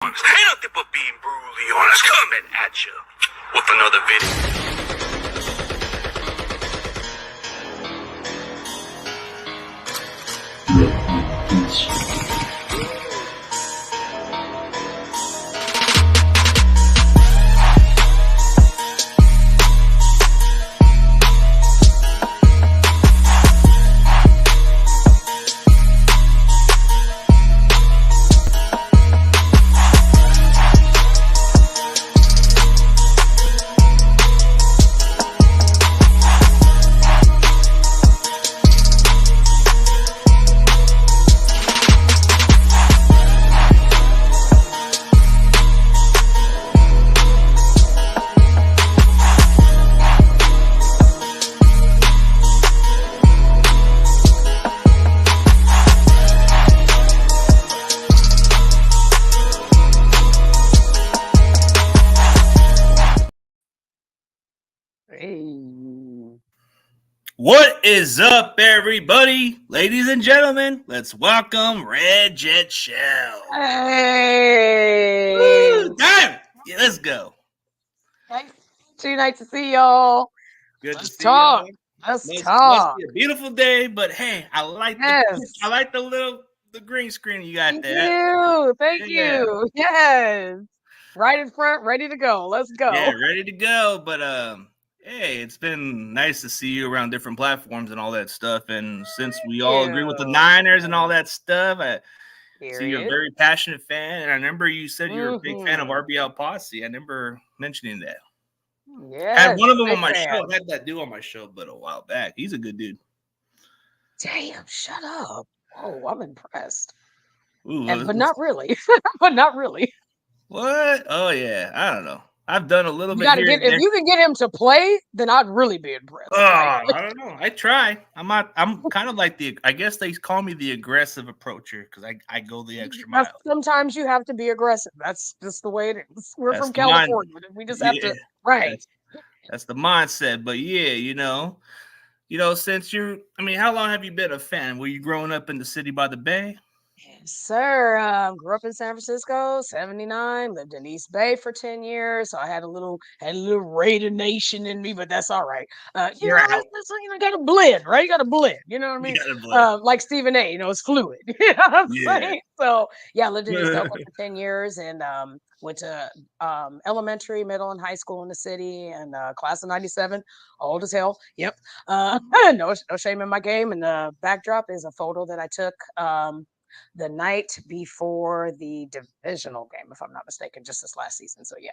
honest. Ain't nothing but being brutally honest. Coming at you with another video. What is up, everybody? Ladies and gentlemen, let's welcome RedJet Shell. Hey! Woo, damn! Yeah, let's go. Too nice to see y'all. Good Let's to see talk. y'all. Let's Must talk. be a beautiful day, but hey, I like the green screen you got Thank there. you. Thank you. Yes. Right in front, ready to go. Let's go. Yeah, ready to go. But hey, it's been nice to see you around different platforms and all that stuff. And since we all agree with the Niners and all that stuff, I see you're a very passionate fan. And I remember you said you're a big fan of RBL Posse. I remember mentioning that. Yeah. Had one of them on my show. I had that dude on my show, but a while back. He's a good dude. Damn, shut up. Oh, I'm impressed. Ooh, but not really. But not really. What? Oh yeah. I don't know. I've done a little bit here. If you can get him to play, then I'd really be impressed. I don't know. I try. I'm kind of like I guess they call me the aggressive approacher because I go the extra mile. Sometimes you have to be aggressive. That's just the way it is. We're from California. We just have to That's the mindset. But yeah, you know, since how long have you been a fan? Were you growing up in the city by the bay? Yes, sir. Grew up in San Francisco, 79, lived in East Bay for 10 years. So I had a little Raider Nation in me, but that's all right. You got to blend, right? You got to blend. You know what I mean? Like Stephen A, it's fluid. You know what I'm saying? So yeah, lived in East Oakland for 10 years and went to elementary, middle, and high school in the city and class of 97, old as hell. Yep. No shame in my game. And the backdrop is a photo that I took the night before the divisional game, if I'm not mistaken, just this last season. So yeah.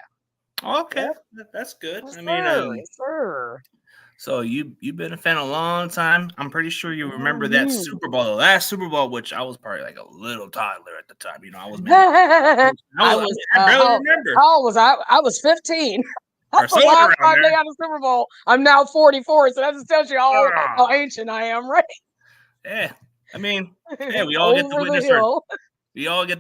Okay, that's good. Sure. So you've been a fan a long time. I'm pretty sure you remember that Super Bowl, the last Super Bowl, which I was probably like a little toddler at the time. I was. I barely remember. How old was I? I was 15. That's the last time they had a Super Bowl. I'm now 44, so that just tells you how ancient I am, right? Yeah. We all get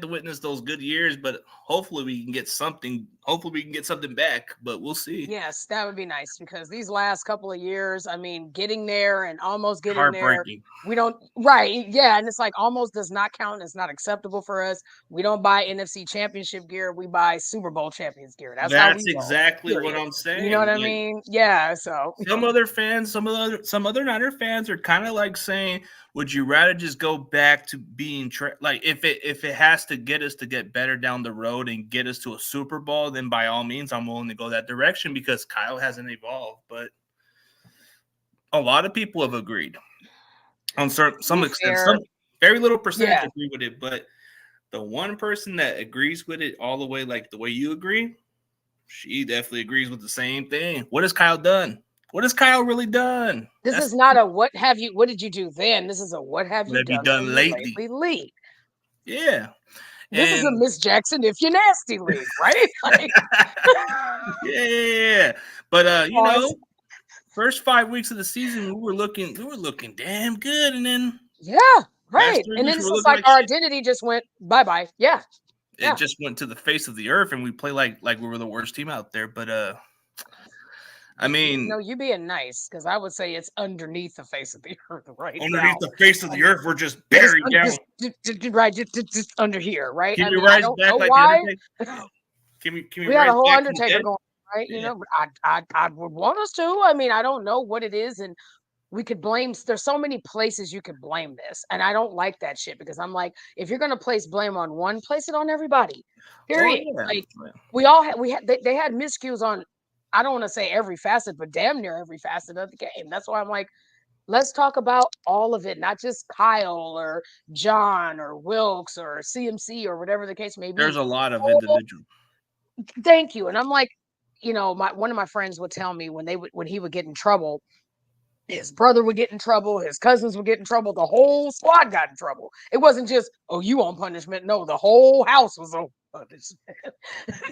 to witness those good years, but hopefully we can get something. Hopefully we can get something back, but we'll see. Yes, that would be nice because these last couple of years, getting there and almost getting there, we don't and it's like almost does not count. It's not acceptable for us. We don't buy NFC Championship gear. We buy Super Bowl champions gear. That's exactly what I'm saying. You know what I mean? Yeah. So some other Niner fans are kind of like saying, would you rather just go back to being if it has to get us to get better down the road and get us to a Super Bowl, then by all means I'm willing to go that direction because Kyle hasn't evolved. But a lot of people have agreed on some extent. Some very little percentage agree with it, but the one person that agrees with it all the way, like the way you agree, she definitely agrees with the same thing. What has Kyle done? What has Kyle really done? This is not a what did you do then? This is a what have you done lately? Yeah. This is a Miss Jackson if you're nasty league, right? Yeah. But first 5 weeks of the season we were looking damn good, and then right. And then it's just like our identity just went bye-bye. Yeah. It just went to the face of the earth and we play like we were the worst team out there. But I mean, No, you being nice because I would say it's underneath the face of the earth right underneath now. the face of the earth, we're just Just, buried down. right, just under here, right? Can I we mean, I rise don't back know like the why. Undertaker? Can we We had a rise whole back from the Undertaker dead? going, right? Yeah. But I would want us to. I mean, I don't know what it is, and we could blame. There's so many places you could blame this, and I don't like that shit because I'm like, if you're gonna place blame on one, place it on everybody. Oh Period. yeah. Like they had miscues on. I don't want to say every facet, but damn near every facet of the game. That's why I'm like, let's talk about all of it, not just Kyle or John or Wilkes or CMC or whatever the case may There's be. a lot of Oh, individual. thank you. And I'm like, one of my friends would tell me when he would get in trouble, his brother would get in trouble, his cousins would get in trouble, the whole squad got in trouble. It wasn't just, oh, you on punishment. No, the whole house was on punishment.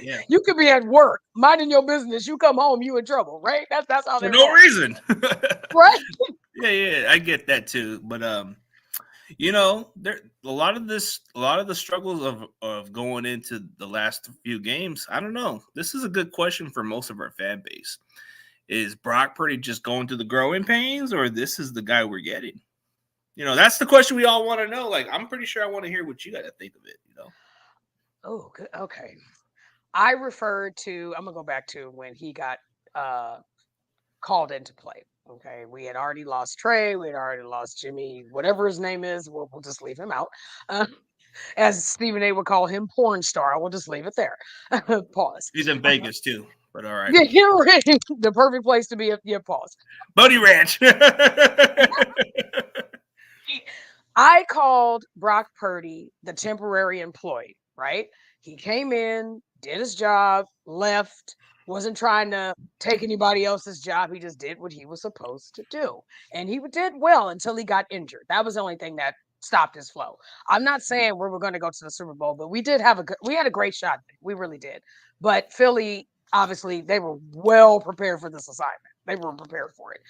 Yeah. You could be at work, minding your business. You come home, you in trouble, right? That's how For they no roll. reason. Right? Yeah, I get that too. But there a lot of the struggles of going into the last few games. I don't know. This is a good question for most of our fan base. Is Brock Purdy just going through the growing pains, or this is the guy we're getting? That's the question we all want to know. Like, I'm pretty sure I want to hear what you got to think of it. Oh, good. Okay. I'm gonna go back to when he got called into play. Okay, we had already lost Trey, we had already lost Jimmy, whatever his name is. We'll just leave him out. Uh, as Stephen A. would call him, porn star. We'll just leave it there. Pause. He's in Vegas too, but all right. Yeah, you're right. The perfect place to be. Yeah, pause. Bodie Ranch. I called Brock Purdy the temporary employee, right? He came in, did his job, left, wasn't trying to take anybody else's job. He just did what he was supposed to do. And he did well until he got injured. That was the only thing that stopped his flow. I'm not saying we were going to go to the Super Bowl, but we had a great shot. We really did. But Philly, obviously, they were well prepared for this assignment. They were prepared for it.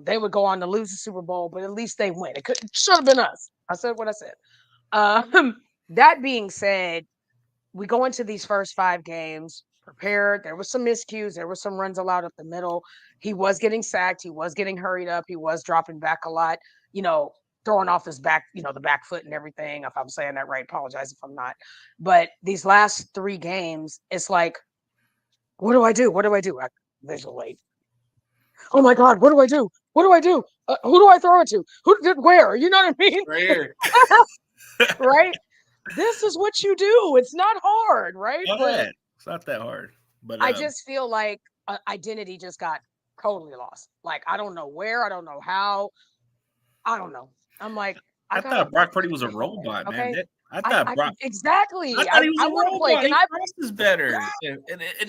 They would go on to lose the Super Bowl, but at least they win. It should have been us. I said what I said. That being said, we go into these first 5 games prepared. There was some miscues. There was some runs allowed up the middle. He was getting sacked. He was getting hurried up. He was dropping back a lot, throwing off his back, the back foot and everything. If I'm saying that right, apologize if I'm not. But these last 3 games, it's like, what do I do? What do I do? I visualize. Oh my God, what do I do? What do I do? Who do I throw it to? Who did where? You know what I mean? Right here. Right? This is what you do. It's not hard, right? But it's not that hard. But I just feel like identity just got totally lost. Like, I don't know where, I don't know how. I don't know. I'm like, I thought Brock Purdy was a robot, man. okay. I thought Brock. Exactly. I thought he was I a want to play. robot. Can He I passes better, and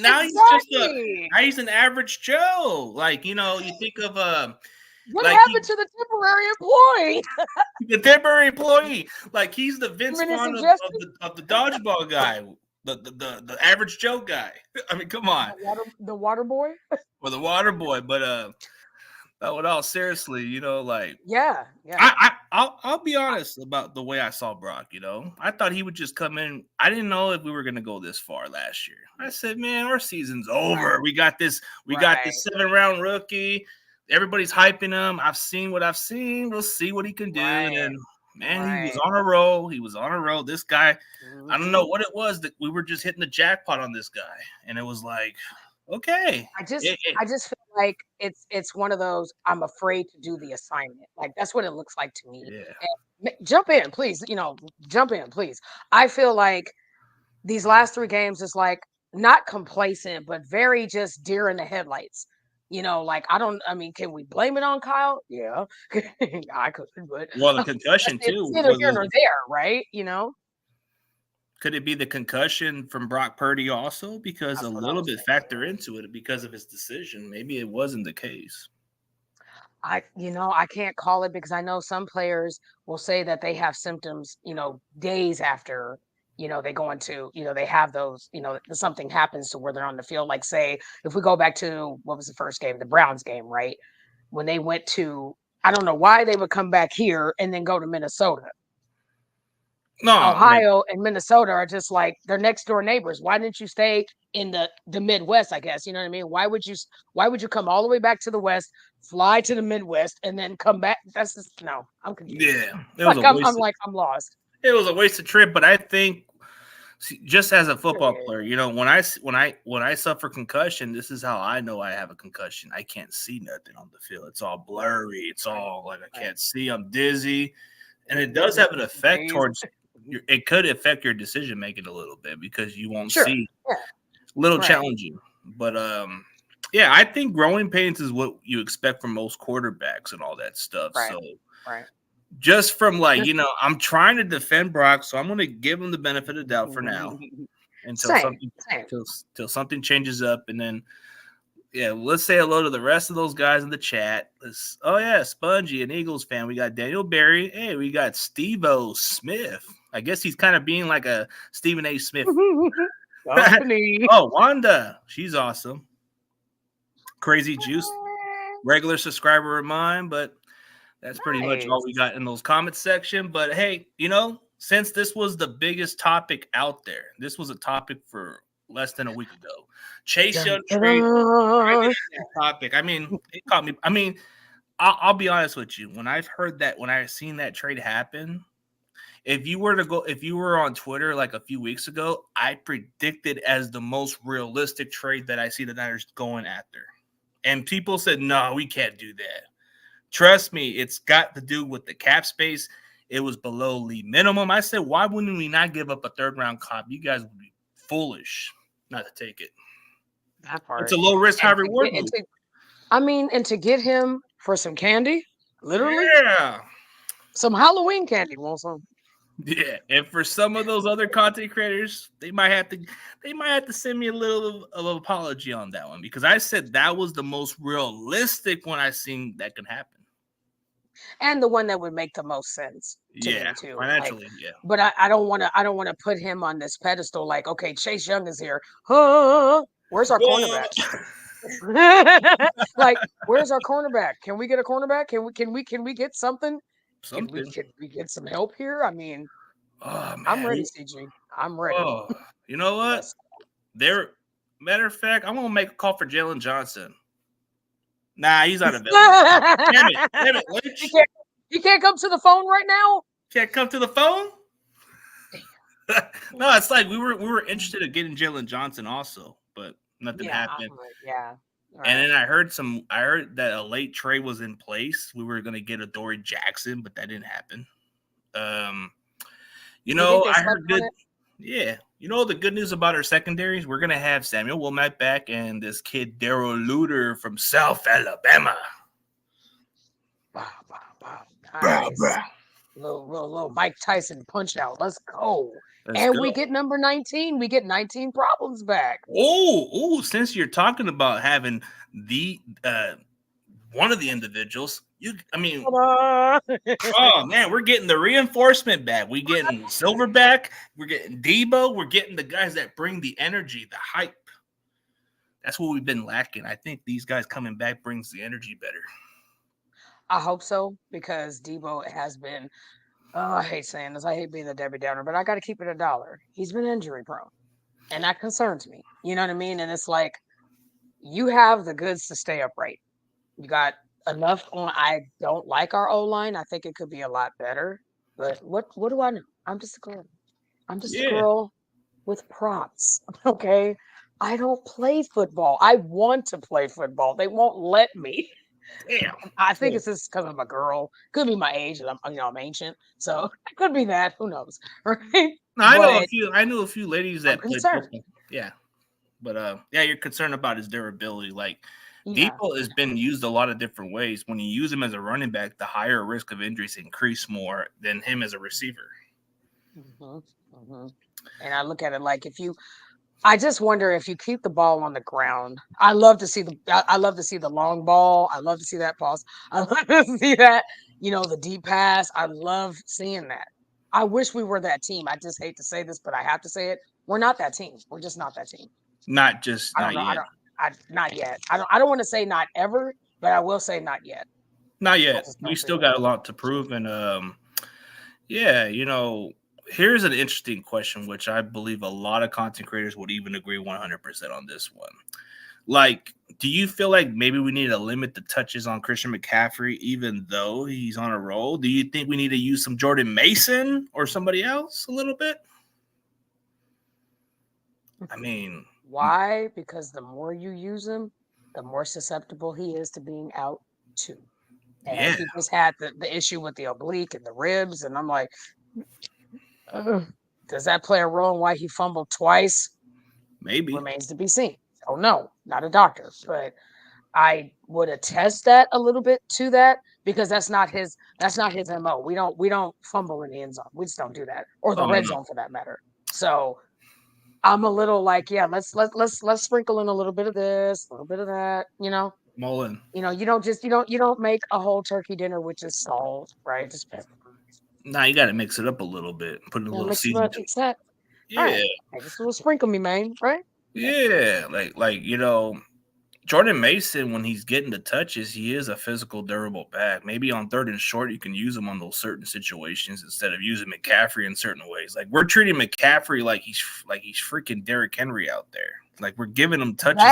now exactly. now he's an average Joe. Like you think of What like happened to the temporary employee? the temporary employee. Like he's the Vince Vaughn of the dodgeball guy, the average Joe guy. I mean, come on, the water boy, or the water boy. But with all seriously, yeah. I'll be honest about the way I saw Brock. I thought he would just come in. I didn't know if we were gonna go this far last year. I said, man, our season's over. Right. We got this 7-round rookie. Everybody's hyping him. I've seen what I've seen. We'll see what he can do. Right. And man, he was on a roll. This guy, I don't know what it was that we were just hitting the jackpot on this guy, and it was like, okay. I just feel like it's one of those, I'm afraid to do the assignment. Like that's what it looks like to me. Yeah. And jump in, please. Jump in, please. I feel like these last 3 games is like not complacent, but very just deer in the headlights. Can we blame it on Kyle? Yeah, I could, but well, the concussion too. Neither here nor there, right? Could it be the concussion from Brock Purdy also? Because a little bit factor into it because of his decision. Maybe it wasn't the case. I can't call it because I know some players will say that they have symptoms, days after, they go into, they have those, something happens to where they're on the field. Like say, if we go back to what was the first game, the Browns game, right? When they went to, I don't know why they would come back here and then go to Minnesota. No, like, Ohio and Minnesota are just like they're next door neighbors. Why didn't you stay in the Midwest? I guess you know what I mean. Why would you come all the way back to the West, fly to the Midwest, and then come back? That's just no. I'm confused. yeah, it was Like a waste. I'm lost. It was a wasted trip. But I think, see, just as a football Yeah, player, when I suffer concussion, this is how I know I have a concussion. I can't see nothing on the field. It's all blurry. It's all like I can't see. I'm dizzy, and it does have an effect towards. It could affect your decision making a little bit because you won't Sure. see. Yeah. Little Right. challenging, but yeah, I think growing pains is what you expect from most quarterbacks and all that stuff. Right. So Right. just from I'm trying to defend Brock, so I'm going to give him the benefit of the doubt for now until Same. till something changes up, and then let's say hello to the rest of those guys in the chat. Oh yeah, Spongy, an Eagles fan. We got Daniel Barry. Hey, we got Steve-O Smith. I guess he's kind of being like a Stephen A. Smith. Company. Oh, Wanda, she's awesome. Crazy Juice, regular subscriber of mine, but that's pretty much all we got in those comments section. But hey, since this was the biggest topic out there, this was a topic for less than a week ago. Chase Young trade topic. I mean, it caught me. I mean, I'll be honest with you. When I've heard that, when I've seen that trade happen, if you were on Twitter like a few weeks ago, I predicted as the most realistic trade that I see the Niners going after. And people said, no, we can't do that. Trust me, it's got to do with the cap space. It was below league minimum. I said, why wouldn't we not give up a third-round comp? You guys would be foolish not to take it. That part. It's a low-risk, high-reward move. And to get him for some candy, literally? Yeah. Some Halloween candy, want some? Yeah, and for some of those other content creators, they might have to send me a little of an apology on that one, because I said that was the most realistic one I seen that can happen, and the one that would make the most sense to me too. Financially, But I don't want to put him on this pedestal. Like, okay, Chase Young is here. Huh? Where's our cornerback? Like, where's our cornerback? Can we get a cornerback? Can we get something? Can we get some help here? I mean, I'm ready, CG. I'm ready. Oh, you know what? Matter of fact, I'm gonna make a call for Jalen Johnson. Nah, he's not available. Damn it, Lynch. You can't come to the phone right now. Can't come to the phone. No, it's like we were interested in getting Jalen Johnson also, but nothing happened. Yeah. Right. And then I heard that a late trade was in place. We were going to get a Dory Jackson, but that didn't happen. I heard good. Yeah. The good news about our secondaries, we're going to have Samuel Womack back and this kid, Daryl Luter from South Alabama. Wow. Nice. Little Mike Tyson punch out. Let's go. We get number 19. We get 19 problems back. Oh, since you're talking about having the one of the individuals, oh man, we're getting the reinforcement back. We getting Silverback, we're getting Debo, we're getting the guys that bring the energy, the hype. That's what we've been lacking. I think these guys coming back brings the energy better. I hope so, because Debo has been I hate saying this. I hate being a Debbie Downer, but I got to keep it $1. He's been injury prone, and that concerns me. You know what I mean? And it's like, you have the goods to stay upright. You got enough on. I don't like our O-line. I think it could be a lot better. But what do I know? I'm just a girl. I'm just a girl with props. Okay? I don't play football. I want to play football. They won't let me. Damn. I think it's just because I'm a girl. Could be my age, and I'm ancient, so it could be that. Who knows, right? No, I know a few ladies that play football. Yeah, but you're concerned about his durability. Like, Debo has been used a lot of different ways. When you use him as a running back, the higher risk of injuries increase more than him as a receiver. And I look at it like, I just wonder if you keep the ball on the ground. I love to see the long ball. I love to see that pass. I love to see that, the deep pass. I love seeing that. I wish we were that team. I just hate to say this, but I have to say it. We're not that team. We're just not that team. Not yet. Not yet. I don't want to say not ever, but I will say not yet. Not yet. We still got a lot to prove, and here's an interesting question, which I believe a lot of content creators would even agree 100% on this one. Like, do you feel like maybe we need to limit the touches on Christian McCaffrey, even though he's on a roll? Do you think we need to use some Jordan Mason or somebody else a little bit? I mean, why? Because the more you use him, the more susceptible he is to being out too. And he just had the issue with the oblique and the ribs, and I'm like, does that play a role in why he fumbled twice? Maybe. Remains to be seen. Oh no, not a doctor, but I would attest that a little bit to that because that's not his MO. We don't fumble in the end zone. We just don't do that, or the red zone for that matter. So I'm a little like, yeah, let's sprinkle in a little bit of this, a little bit of that, Mullen. You don't make a whole turkey dinner with just salt, right? Just pepper. Nah, you got to mix it up a little bit. Put a little seasoning. Exactly. Yeah. Right. Just a little sprinkle me, man. Right. Yeah. Like Jordan Mason, when he's getting the touches, he is a physical, durable back. Maybe on 3rd and short, you can use him on those certain situations instead of using McCaffrey in certain ways. Like, we're treating McCaffrey like he's freaking Derrick Henry out there. Like, we're giving him touches.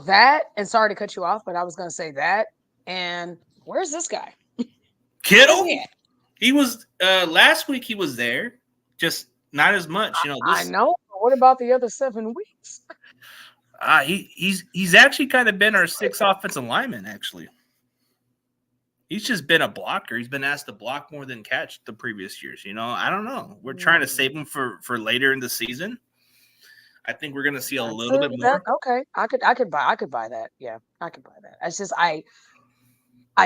That, and sorry to cut you off, but I was going to say that. And where's this guy? Kittle? He was last week. He was there, just not as much. I know. What about the other 7 weeks? He's actually kind of been our 6th offensive lineman. Actually, he's just been a blocker. He's been asked to block more than catch the previous years. I don't know. We're trying to save him for later in the season. I think we're going to see a little bit more. Okay, I could buy that. Yeah, I could buy that. It's just I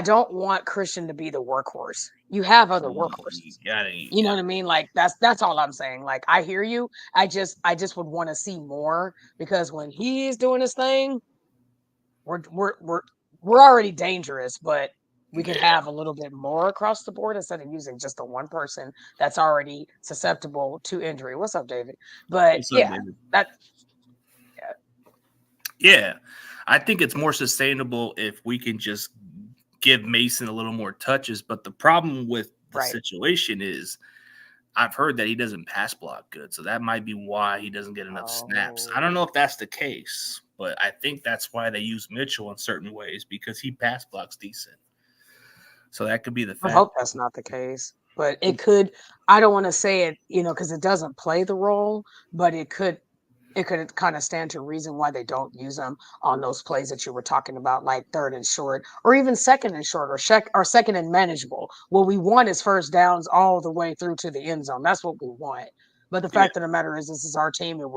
don't want Christian to be the workhorse. You have other workhorses. You know what I mean? Like that's all I'm saying. Like I hear you. I just would want to see more because when he's doing his thing, we're already dangerous, but we could have a little bit more across the board instead of using just the one person that's already susceptible to injury. What's up, David? But David? Yeah, I think it's more sustainable if we can just give Mason a little more touches. But the problem with the situation is I've heard that he doesn't pass block good. So that might be why he doesn't get enough snaps. I don't know if that's the case, but I think that's why they use Mitchell in certain ways because he pass blocks decent. So that could be the fact. I hope that's not the case, but it could. I don't want to say it, because it doesn't play the role, but it could kind of stand to reason why they don't use them on those plays that you were talking about, like 3rd and short, or even 2nd and short, or 2nd and manageable. What we want is first downs all the way through to the end zone. That's what we want. But the fact of the matter is, this is our team, and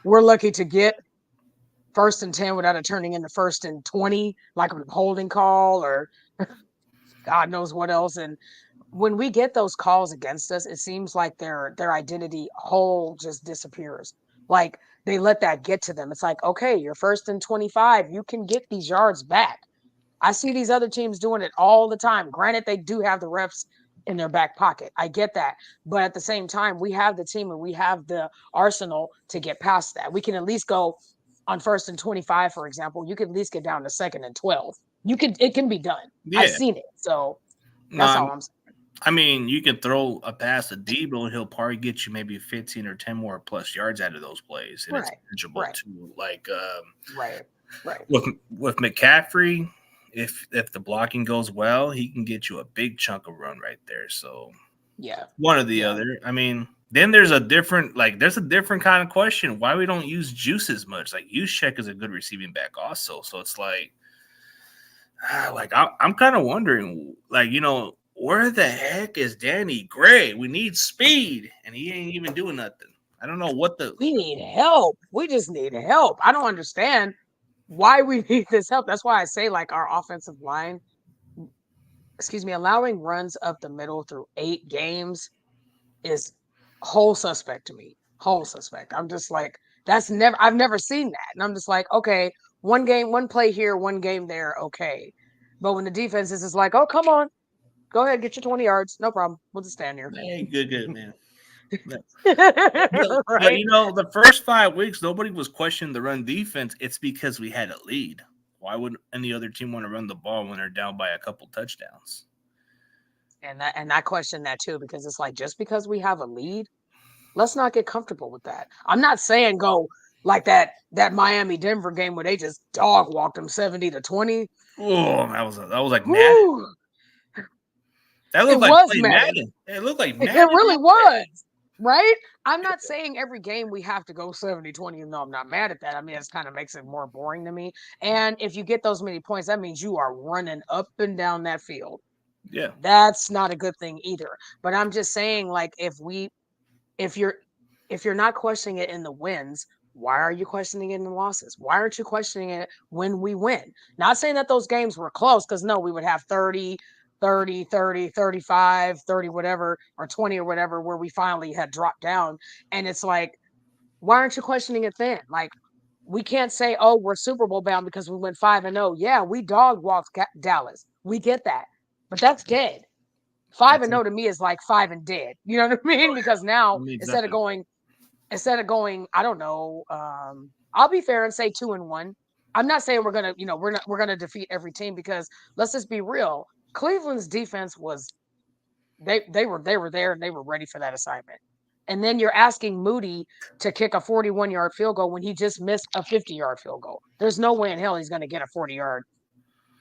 we're lucky to get 1st and 10 without it turning into 1st and 20, like a holding call or God knows what else. And when we get those calls against us, it seems like their identity whole just disappears. Like they let that get to them. It's like, okay, you're 1st and 25. You can get these yards back. I see these other teams doing it all the time. Granted, they do have the refs in their back pocket. I get that. But at the same time, we have the team and we have the arsenal to get past that. We can at least go on 1st and 25, for example. You can at least get down to 2nd and 12. It can be done. Yeah. I've seen it. So that's all I'm saying. I mean, you can throw a pass to Debo and he'll probably get you maybe 15 or 10 more plus yards out of those plays. And it's manageable too. Like with McCaffrey, if the blocking goes well, he can get you a big chunk of run right there. So one or the other. I mean, then there's a different kind of question. Why we don't use Juice as much? Like Juszczyk is a good receiving back also. So it's like I'm kind of wondering, where the heck is Danny Gray? We need speed, and he ain't even doing nothing. I don't know what we need help. We just need help. I don't understand why we need this help. That's why I say, our offensive line, allowing runs up the middle through 8 games is whole suspect to me. Whole suspect. I'm just like, I've never seen that. And I'm just like, okay, one game, one play here, one game there, okay. But when the defense is just like, oh, come on, go ahead, get your 20 yards. No problem. We'll just stand here. Hey, good, man. But the first 5 weeks, nobody was questioning the run defense. It's because we had a lead. Why would any other team want to run the ball when they're down by a couple touchdowns? And I question that too, because it's like, just because we have a lead, let's not get comfortable with that. I'm not saying go like that Miami Denver game where they just dog walked them 70-20. Oh, that was like Madden. Woo! That It looked like was playing Madden. Madden. It looked like It Madden. really was. Right? I'm not saying every game we have to go 70-20. No, I'm not mad at that. I mean, it kind of makes it more boring to me. And if you get those many points, that means you are running up and down that field. Yeah. That's not a good thing either. But I'm just saying, like, if you're not questioning it in the wins, why are you questioning it in the losses? Why aren't you questioning it when we win? Not saying that those games were close, because no, we would have 30, 30, 30, 35, 30, whatever, or 20 or whatever, where we finally had dropped down. And it's like, why aren't you questioning it then? Like, we can't say, oh, we're Super Bowl bound because we went 5-0. Yeah, we dog walked Dallas. We get that. But that's dead. 5-0 to me is like 5 and dead. You know what I mean? Because now instead of going, I don't know, I'll be fair and say 2-1. I'm not saying we're gonna, we're gonna defeat every team, because let's just be real. Cleveland's defense was they were there and they were ready for that assignment. And then you're asking Moody to kick a 41-yard field goal when he just missed a 50-yard field goal. There's no way in hell he's gonna get a 40-yard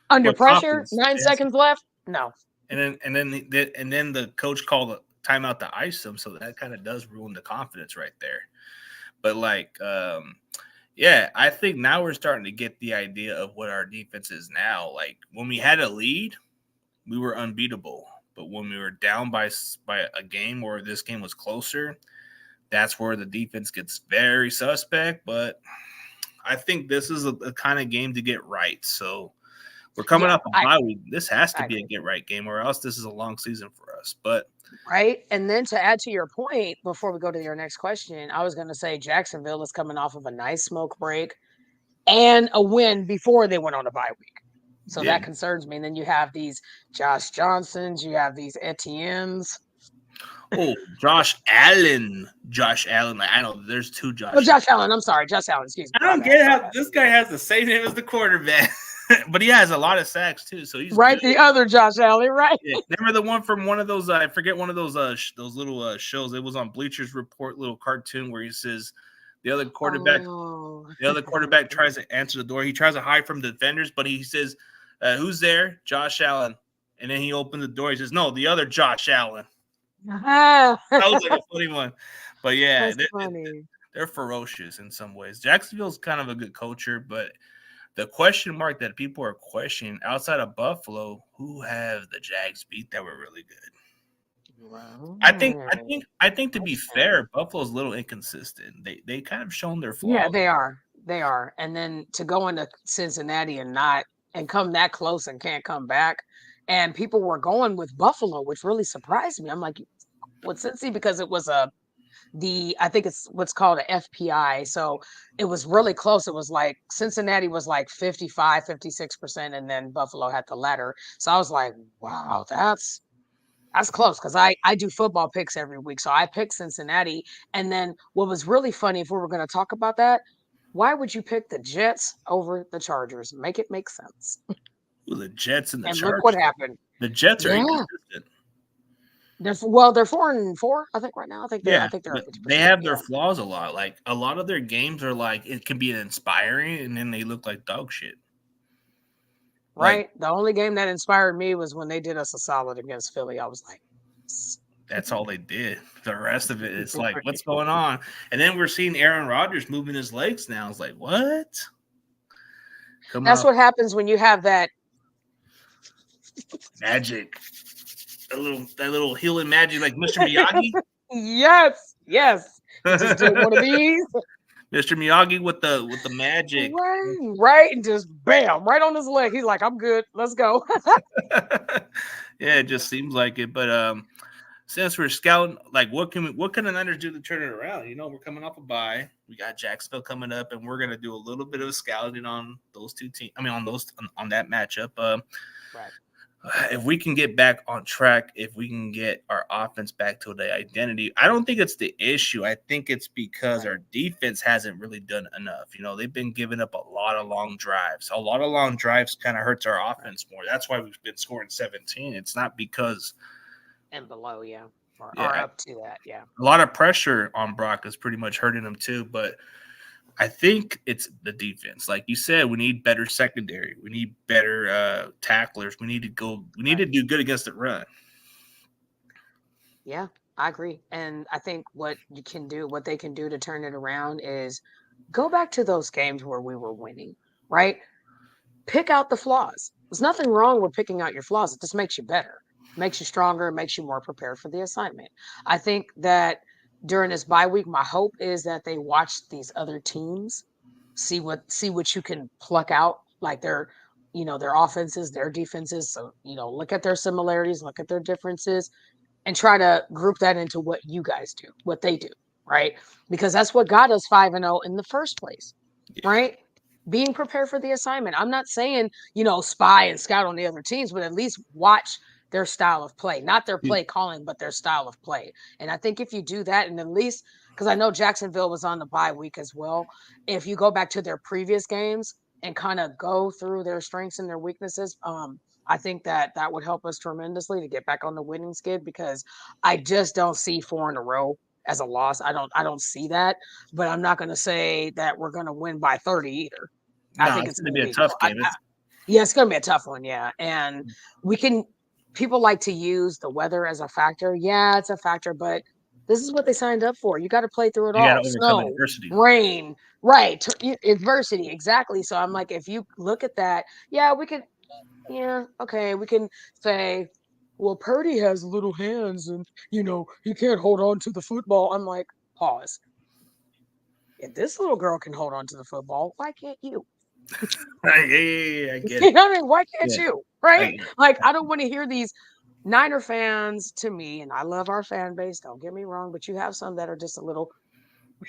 under pressure. 9 seconds left. No. And then the coach called a timeout to ice them, so that kind of does ruin the confidence right there. But like, yeah, I think now we're starting to get the idea of what our defense is now. Like, when we had a lead, we were unbeatable. But when we were down by a game, or this game was closer, that's where the defense gets very suspect. But I think this is a kind of game to get right. So we're coming up on bye week. This has to be a get right game, or else this is a long season for us. But right. And then to add to your point, before we go to your next question, I was going to say Jacksonville is coming off of a nice smoke break and a win before they went on a bye week. So that concerns me. And then you have these Josh Johnsons, you have these Etiennes. Oh, Josh Allen. I know there's two Josh. Oh, Josh Allen. I'm sorry. Josh Allen. Excuse me. I don't get how this guy has the same name as the quarterback, but he has a lot of sacks too. So he's right. Good. The other Josh Allen, right? Yeah. Remember the one from one of those? I forget one of those little shows. It was on Bleachers Report, little cartoon where he says the other quarterback. Oh. The other quarterback tries to answer the door. He tries to hide from the defenders, but he says, "Who's there?" Josh Allen. And then he opens the door. He says, "No, the other Josh Allen." That was like a funny one. But yeah, they're ferocious in some ways. Jacksonville's kind of a good culture, but the question mark that people are questioning outside of Buffalo, who have the Jags beat that were really good? Wow. I think to be fair, Buffalo's a little inconsistent. They kind of shown their flaws. Yeah, they are. And then to go into Cincinnati and come that close and can't come back. And people were going with Buffalo, which really surprised me. I'm like, with Cincy, because it was I think it's what's called an FPI. So it was really close. It was like Cincinnati was like 55, 56%, and then Buffalo had the latter. So I was like, wow, that's close, because I do football picks every week. So I picked Cincinnati. And then what was really funny, if we were going to talk about that, why would you pick the Jets over the Chargers? Make it make sense. Well, the Jets and the Chargers. Look what happened. The Jets are inconsistent. They're 4-4, I think, right now. I think they're they have their flaws a lot. Like, a lot of their games are like, it can be inspiring, and then they look like dog shit. Right. Like, the only game that inspired me was when they did us a solid against Philly. I was like, that's all they did. The rest of it, it's like, what's going on? And then we're seeing Aaron Rodgers moving his legs now. It's like, what? That's what happens when you have that magic. That little healing magic, like Mr. Miyagi. Yes. Just did one of these. Mr. Miyagi with the magic. Right, and just bam, right on his leg. He's like, I'm good. Let's go. Yeah, it just seems like it. But since we're scouting, like, what can the Niners do to turn it around? We're coming off a bye. We got Jacksonville coming up, and we're gonna do a little bit of scouting on those two teams. I mean, on that matchup. Right. If we can get back on track, if we can get our offense back to the identity, I don't think it's the issue. I think it's because our defense hasn't really done enough. They've been giving up a lot of long drives. A lot of long drives kind of hurts our offense more. That's why we've been scoring 17. It's not because and below, yeah, or Yeah, up to that, yeah. a lot of pressure on Brock is pretty much hurting him too. But I think it's the defense. Like you said, we need better secondary. We need better tacklers. We need to go. We need Right. to do good against the run. Yeah, I agree. And I think what they can do to turn it around is go back to those games where we were winning, right? Pick out the flaws. There's nothing wrong with picking out your flaws. It just makes you better, makes you stronger, makes you more prepared for the assignment. I think that during this bye week, my hope is that they watch these other teams, see what you can pluck out, like their offenses, their defenses. So, look at their similarities, look at their differences, and try to group that into what you guys do, what they do, right? Because that's what got us 5-0 in the first place, Yeah. right? Being prepared for the assignment. I'm not saying, spy and scout on the other teams, but at least watch their style of play, not their play calling, but their style of play. And I think if you do that, and at least because I know Jacksonville was on the bye week as well, if you go back to their previous games and kind of go through their strengths and their weaknesses, I think that that would help us tremendously to get back on the winning skid because I just don't see 4 in a row as a loss. I don't see that, but I'm not going to say that we're going to win by 30 either. I No, think it's it's going to going to be a be tough game. yeah, it's going to be a tough one, yeah. And we can people like to use the weather as a factor. Yeah, it's a factor, but this is what they signed up for. You got to play through it You got to all. overcome Snow, adversity. rain, right, adversity, exactly. So I'm like if you look at that, yeah, we could yeah, okay, we can say, well, Purdy has little hands and, he can't hold on to the football. I'm like, pause. If this little girl can hold on to the football, why can't you? Yeah, I get You it. know what I mean? Why can't Yeah, you? I Right? get it. Like, I don't want to hear these Niner fans to me, and I love our fan base, don't get me wrong, but you have some that are just a little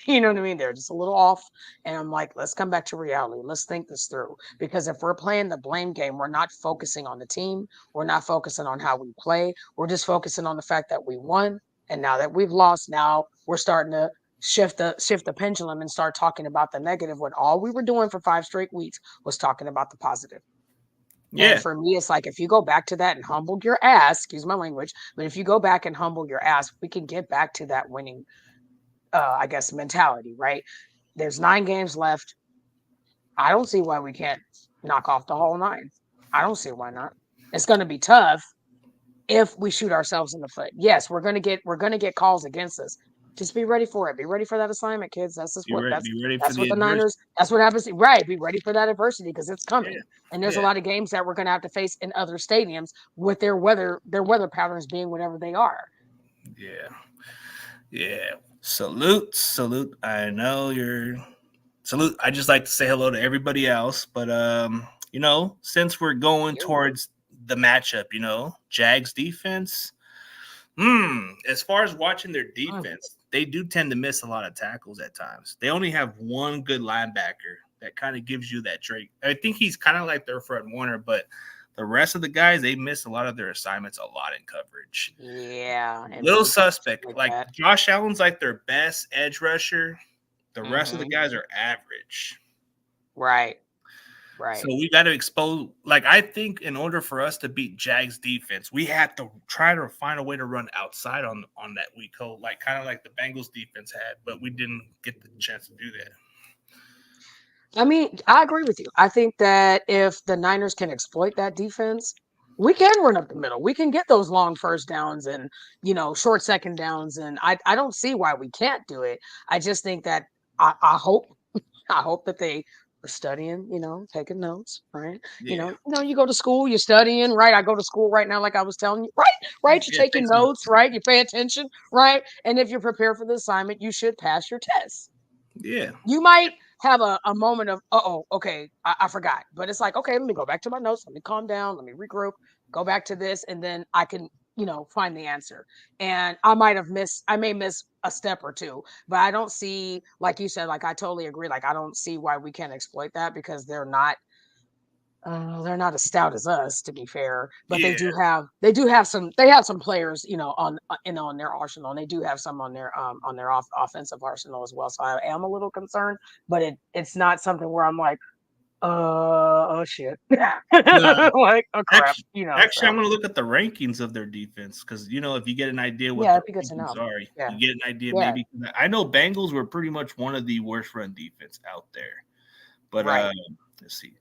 you know what I mean? They're just a little off. And I'm like, let's come back to reality. Let's think this through. Because if we're playing the blame game, we're not focusing on the team. We're not focusing on how we play. We're just focusing on the fact that we won. And now that we've lost, now we're starting to shift the pendulum and start talking about the negative when all we were doing for 5 straight weeks was talking about the positive. And Yeah, for me, it's like if you go back to that and humble your ass, excuse my language, but if you go back and humble your ass, we can get back to that winning I guess, mentality, right? There's 9 games left. I don't see why we can't knock off the whole 9. I don't see why not. It's going to be tough if we shoot ourselves in the foot. Yes, we're going to get calls against us. Just be ready for it. Be ready for that assignment, kids. That's just be what ready. that's Be ready for that's the what the adversity. Niners. That's what happens. Right. Be ready for that adversity because it's Yeah, coming. And there's a yeah, lot of games that we're going to have to face in other stadiums with their weather patterns being whatever they are. yeah, yeah. Salute, salute. I know you're salute. I just like to say hello to everybody else, but since we're going You. towards the matchup, Jags defense. As far as watching their Mm. defense, they do tend to miss a lot of tackles at times. They only have one good linebacker that kind of gives you that trait. I think he's kind of like their Fred Warner, but the rest of the guys, they miss a lot of their assignments a lot in coverage. Yeah, and Little many teams suspect. like Like that. Josh Allen's like their best edge rusher. The rest of the Mhm. guys are average. Right, So right. we got to expose. Like I think, in order for us to beat Jags defense, we have to try to find a way to run outside on that weak hole, like kind of like the Bengals defense had, but we didn't get the chance to do that. I mean, I agree with you. I think that if the Niners can exploit that defense, we can run up the middle. We can get those long first downs and, short second downs. And I don't see why we can't do it. I just think that I hope I hope that they are studying, taking notes, right? Yeah, You go to school, you're studying, right? I go to school right now, like I was telling you, right? Right. You're yeah. taking Take some notes, notes. right? You pay attention, right? And if you're prepared for the assignment, you should pass your test. Yeah, You might have a moment of, oh, okay, I forgot. But it's like, okay, let me go back to my notes. Let me calm down. Let me regroup, go back to this, and then I can, find the answer. And I may miss a step or two, but I don't see, like you said, like I totally agree. Like I don't see why we can't exploit that because they're not as stout as us, to be fair, but they yeah, do have some players, on their arsenal, and they do have some on their offensive arsenal as well. So I am a little concerned, but it's not something where I'm like, Oh shit. No, Like, oh crap, actually, you know, actually, I'm so gonna look at the rankings of their defense because if you get an idea what yeah, the it'd be good to rankings know. are, Yeah, you get an idea yeah, maybe. I know Bengals were pretty much one of the worst run defense out there, but right. let's see.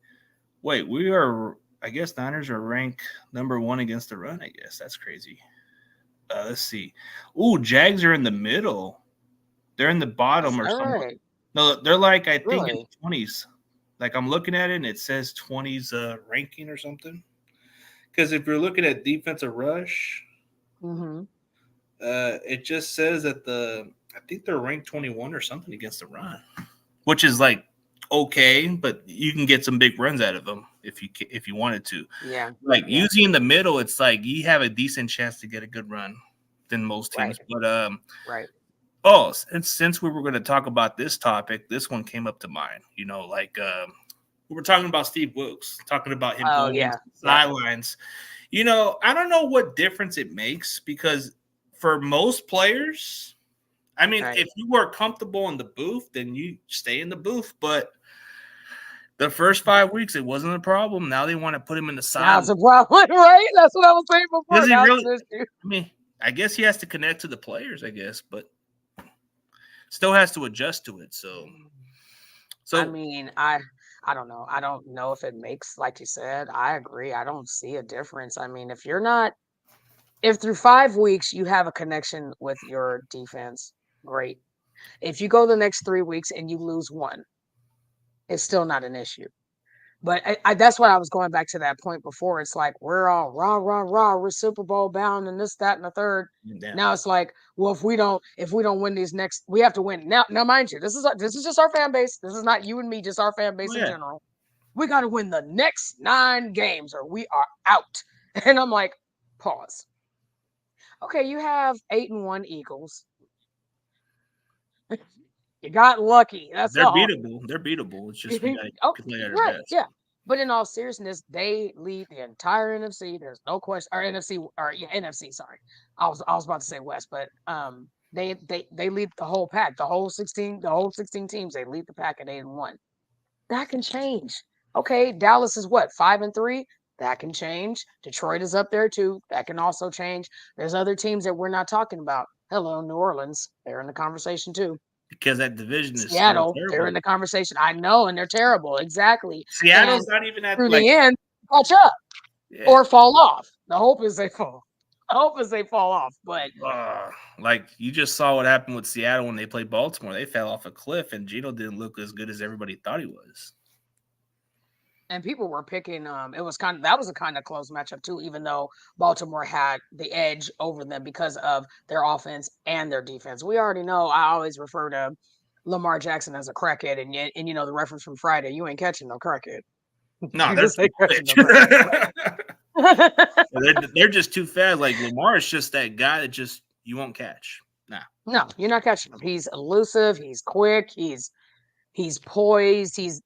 Wait, we are. I guess Niners are ranked number one against the run. I guess that's crazy. Let's see. Ooh, Jags are in the middle. They're in the Is bottom or that something. right? No, they're like I think in Really? the 20s. Like I'm looking at it and it says 20s ranking or something. Because if you're looking at defensive rush, Mm-hmm. it just says that I think they're ranked 21 or something against the run, which is like okay, but you can get some big runs out of them if you wanted to. Yeah, Like yeah, usually in the middle, it's like you have a decent chance to get a good run than most right, teams. But right. oh, since we were going to talk about this topic, this one came up to mind. Like we were talking about Steve Wilkes, talking about him Oh going yeah, into the yeah, sidelines. I don't know what difference it makes because for most players, I mean, right. if you were comfortable in the booth, then you stay in the booth. But the first 5 weeks, it wasn't a problem. Now they want to put him in the Now it's sideline. a problem, right? That's what I was saying before. Does he Now it's really? an issue. I mean, I guess he has to connect to the players, I guess, but still has to adjust to it. So, I so mean, I don't know. I don't know if it makes, like you said, I agree. I don't see a difference. I mean, if through 5 weeks you have a connection with your defense, great. If you go the next 3 weeks and you lose one, it's still not an issue. But that's why I was going back to that point before. It's like we're all rah rah rah. We're Super Bowl bound and this, that, and the third. yeah, Now it's like, well, if we don't win these next, we have to win now. Now, mind you, this is just our fan base. This is not you and me, just our fan oh base in yeah, general. We got to win the next 9 games or we are out. And I'm like, pause. Okay, you have 8-1 Eagles. You got lucky. That's they're all. beatable. They're beatable. It's just we got Oh, to play at our right, best. yeah. But in all seriousness, they lead the entire NFC. There's no question, or NFC, or yeah, NFC. Sorry, I was about to say West, but they lead the whole pack, the whole 16 teams. They lead the pack at 8-1. That can change. Okay, Dallas is what 5-3. That can change. Detroit is up there too. That can also change. There's other teams that we're not talking about. Hello, New Orleans. They're in the conversation too. Because that division is so Seattle, they're in terrible. the conversation. I know, and they're terrible. Exactly. Seattle's And not even at through like the end, catch up yeah, or fall off. The hope is they fall. The hope is they fall off. But uh, like you just saw what happened with Seattle when they played Baltimore. They fell off a cliff, and Gino didn't look as good as everybody thought he was. and people were picking it was that was a kind of close matchup too, even though Baltimore had the edge over them because of their offense and their defense. We already know I always refer to Lamar Jackson as a crackhead, and you know the reference from Friday, you ain't catching no crackhead. No, You they're just too ain't catching no crackhead. quick. they're just too fast. Like Lamar is just that guy that just you won't catch. Nah. No, you're not catching him. He's elusive. He's quick. He's poised. He's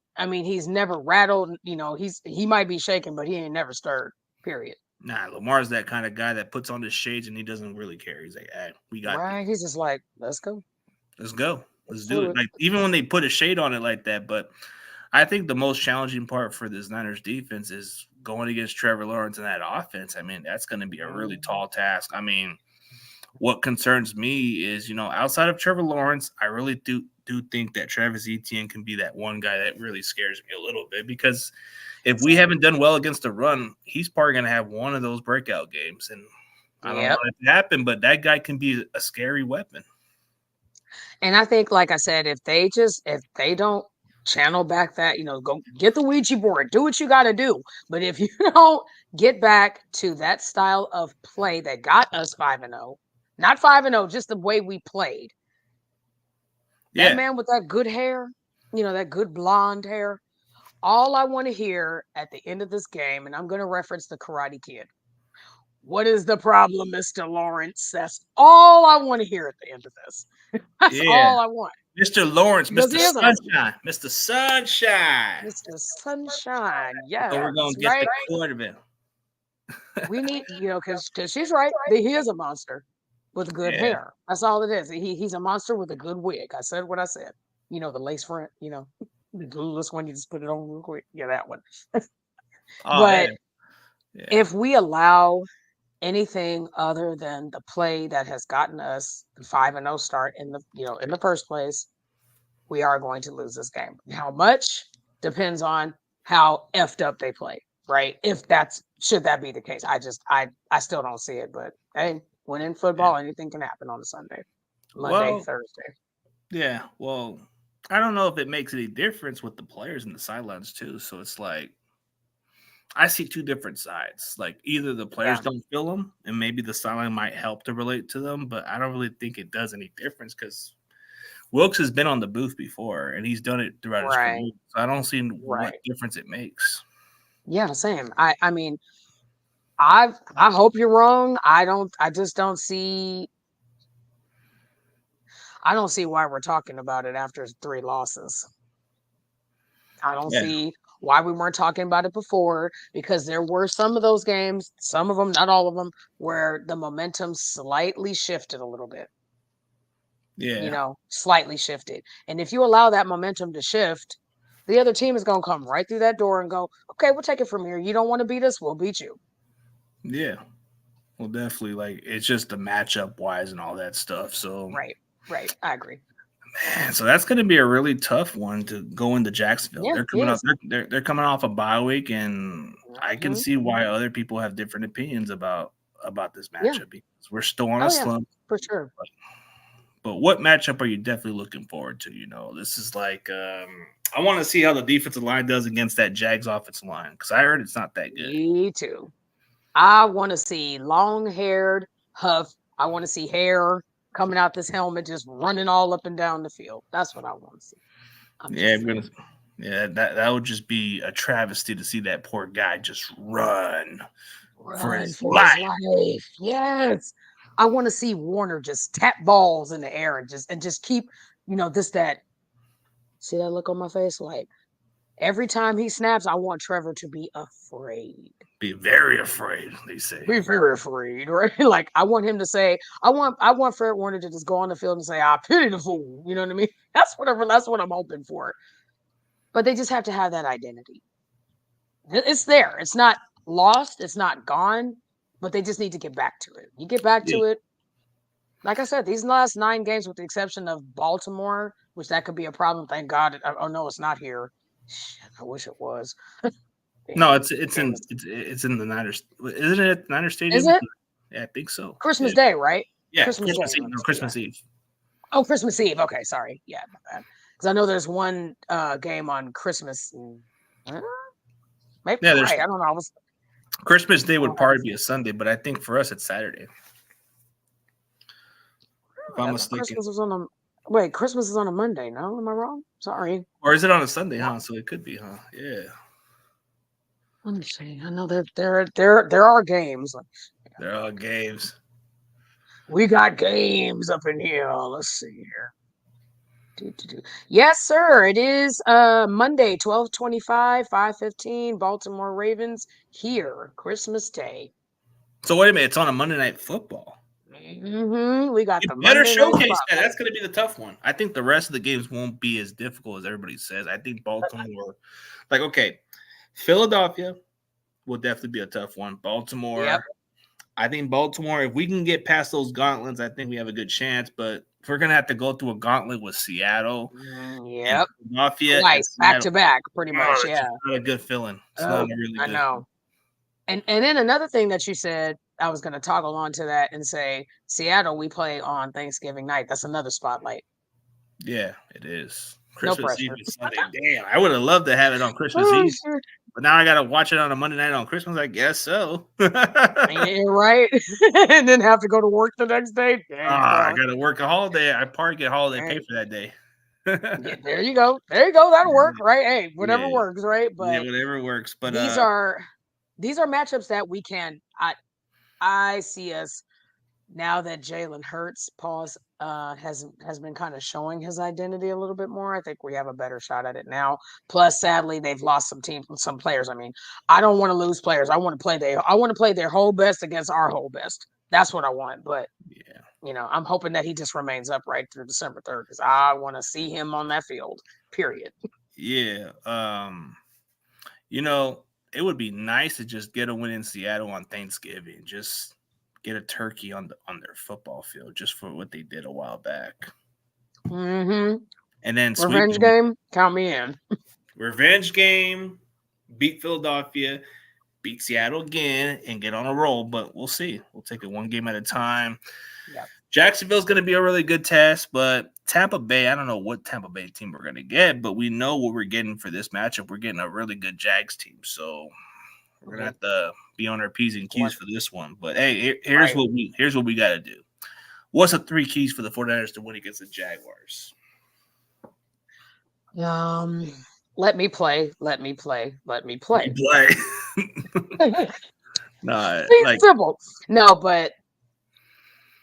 never rattled. He might be shaken, but he ain't never stirred. Period. Nah, Lamar's that kind of guy that puts on his shades and he doesn't really care. He's like, hey, we got this. Right? He's just like, let's go. Let's go. Let's Let's do do it. it. Like even when they put a shade on it like that, but I think the most challenging part for this Niners defense is going against Trevor Lawrence and that offense. I mean, that's going to be a really tall task. I mean, what concerns me is, outside of Trevor Lawrence, I really do think that Travis Etienne can be that one guy that really scares me a little bit because if we haven't done well against the run, he's probably going to have one of those breakout games. And I don't know Yep. if it happened, but that guy can be a scary weapon. And I think, like I said, if they don't channel back that, go get the Ouija board, do what you got to do. But if you don't get back to that style of play that got us 5-0, not 5-0, just the way we played. That Yeah. man with that good hair, that good blonde hair. All I want to hear at the end of this game, and I'm going to reference the Karate Kid. What is the problem, Mr. Lawrence? That's all I want to hear at the end of this. That's Yeah. all I want. Mr. Lawrence, Because Mr. he is a monster. Sunshine, Mr. Sunshine. Mr. Sunshine. So we're Yes, going to get right. the quarterback. We need, because she's right. He is a monster with good Yeah. hair. That's all it is. He's a monster with a good wig. I said what I said. The lace front, The glueless one, you just put it on real quick. Yeah, that one. Oh yeah, But yeah, if we allow anything other than the play that has gotten us the 5-0 start in the first place, we are going to lose this game. How much depends on how effed up they play, right? If that's should that be the case. I still don't see it, but hey, when in yeah. football, anything can happen on a Sunday, Monday, Well, Thursday. yeah. Well, I don't know if it makes any difference with the players in the sidelines too. So it's like I see two different sides. Like either the players Yeah, don't feel them, and maybe the sideline might help to relate to them, but I don't really think it does any difference because Wilkes has been on the booth before, and he's done it throughout his right, career. So I don't see what right. difference it makes. Yeah, same. I mean, I hope you're wrong. I just don't see. I don't see why we're talking about it after 3 losses. I don't Yeah, see why we weren't talking about it before because there were some of those games, some of them, not all of them, where the momentum slightly shifted a little bit, yeah, slightly shifted. And if you allow that momentum to shift, the other team is going to come right through that door and go, okay, we'll take it from here. You don't want to beat us? We'll beat you. yeah. Well, definitely. Like it's just the matchup wise and all that stuff. So, Right, right. I agree. man, so that's going to be a really tough one to go into Jacksonville. Yeah, They're coming up. yes. They're coming off a bye week, and I can Hmm. see why other people have different opinions about this Yeah. matchup because we're still on a Oh, yeah, slump. for sure. But what matchup are you definitely looking forward to? This is like I want to see how the defensive line does against that Jags offensive line because I heard it's not that good. Me too. I want to see long-haired Huff. I want to see hair coming out this helmet, just running all up and down the field. That's what I want to see. I'm Yeah, just I'm gonna, saying, yeah, that would just be a travesty to see that poor guy just run for run his for his life. life. Yes, I want to see Warner just tap balls in the air and just keep, this that. See that look on my face? Like every time he snaps, I want Trevor to be afraid. Be very afraid, they say. Be very afraid, right? Like I want him to say, I want Fred Warner to just go on the field and say, I pity the fool. You know what I mean? That's what I'm hoping for. But they just have to have that identity. It's there. It's not lost, it's not gone, but they just need to get back to it. You get back Yeah, to it. Like I said, these last 9 games, with the exception of Baltimore, which that could be a problem. Thank God. Oh no, it's not here. Shit, I wish it was. no, Damn, it's game in is. it's in the Niners. Isn't it at Niner Is Stadium? it Yeah, I think so. Christmas Yeah, Day, right? yeah, Christmas Day. Christmas Eve. No, Yeah. Christmas Eve. Oh, Christmas Eve. Okay, sorry. Yeah, my bad. Because I know there's one game on Christmas. Uh, Maybe Yeah, there's right. I don't know. Christmas Day I would don't have probably this. be a Sunday, but I think for us it's Saturday, if Really, I'm I thought mistaken. Christmas was on a. Wait, Christmas is on a Monday. No, am I wrong? Sorry. Or is it on a Sunday, huh? So it could be, huh? Yeah. Let me see. I know there are games. They're all games. We got games up in here. Let's see here. Do. Yes, sir. It is Monday, 12/25, 5:15. Baltimore Ravens here, Christmas Day. So wait a minute, it's on a Monday Night Football. We got You the better Monday night showcase that. spotlight. That's going to be the tough one. I think the rest of the games won't be as difficult as everybody says. I think Baltimore, like, okay, Philadelphia will definitely be a tough one. Yep. Baltimore, I think Baltimore, if we can get past those gauntlets, I think we have a good chance. But if we're going to have to go through a gauntlet with Seattle and Yep. Philadelphia and Twice, back Seattle, to back, pretty oh, much. it's Yeah. just not a good feeling. It's not Oh, a really I good feeling. know. And then another thing that you said, I was going to toggle on to that and say, Seattle, we play on Thanksgiving night. That's another spotlight. Yeah, it is. No Christmas Eve pressure. is Sunday. Damn, I would have loved to have it on Christmas Oh, Eve. sure. But now I got to watch it on a Monday night on Christmas. I guess so. Yeah, right. And then have to go to work the next day. Dang, I bro. got to work a holiday. I probably get holiday pay Right. for that day. Yeah, there you go. There you go. That'll work, right? Hey, whatever Yeah, works, right? yeah, But whatever works. But these are these are matchups that we can. I see us now that Jalen Hurts has been kind of showing his identity a little bit more. I think we have a better shot at it now. Plus, sadly, they've lost some players. I mean, I don't want to lose players. I want to play their whole best against our whole best. That's what I want. But yeah, I'm hoping that he just remains upright through December 3rd because I want to see him on that field. Period. Yeah. You know, it would be nice to just get a win in Seattle on Thanksgiving. Just get a turkey on their football field just for what they did a while back. Mm-hmm. And then sweep Revenge game, count me in. revenge game, beat Philadelphia, beat Seattle again, and get on a roll. But we'll see. We'll take it one game at a time. Yeah. Jacksonville's going to be a really good test, but Tampa Bay, I don't know what Tampa Bay team we're going to get, but we know what we're getting for this matchup. We're getting a really good Jags team, so we're going to have to be on our P's and Q's for this one. But hey, here's what we got to do. What's the 3 keys for the 49ers to win against the Jaguars? Let me play. Let me play. Let me play. Nah, like simple. No, but